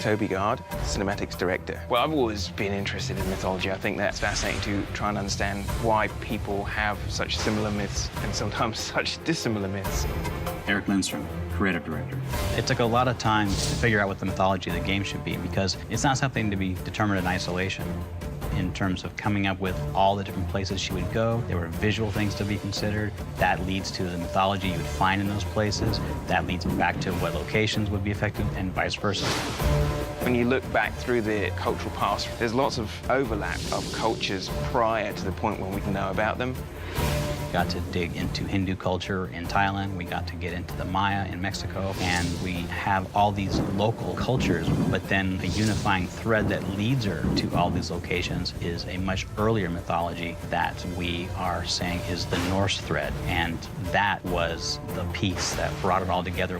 Toby Gard, cinematics director. Well, I've always been interested in mythology. I think that's fascinating to try and understand why people have such similar myths and sometimes such dissimilar myths. Eric Lindstrom, creative director. It took a lot of time to figure out what the mythology of the game should be, because it's not something to be determined in isolation. In terms of coming up with all the different places she would go, there were visual things to be considered. That leads to the mythology you would find in those places. That leads back to what locations would be affected, and vice versa. When you look back through the cultural past, there's lots of overlap of cultures prior to the point when we can know about them. Got to dig into Hindu culture in Thailand. We got to get into the Maya in Mexico. And we have all these local cultures, but then a unifying thread that leads her to all these locations is a much earlier mythology that we are saying is the Norse thread. And that was the piece that brought it all together.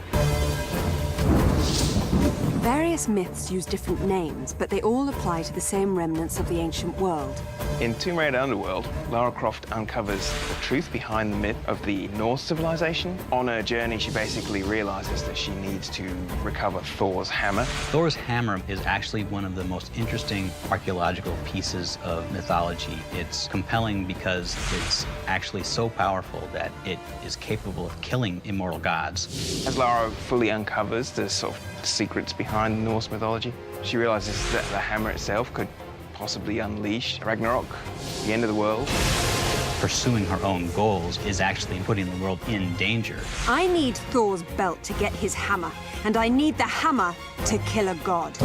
Various myths use different names, but they all apply to the same remnants of the ancient world. In Tomb Raider Underworld, Lara Croft uncovers the truth behind the myth of the Norse civilization. On her journey, she basically realizes that she needs to recover Thor's hammer. Thor's hammer is actually one of the most interesting archaeological pieces of mythology. It's compelling because it's actually so powerful that it is capable of killing immortal gods. As Lara fully uncovers the sort of secrets behind Norse mythology, she realizes that the hammer itself could possibly unleash Ragnarok, the end of the world. Pursuing her own goals is actually putting the world in danger. I need Thor's belt to get his hammer, and I need the hammer to kill a god.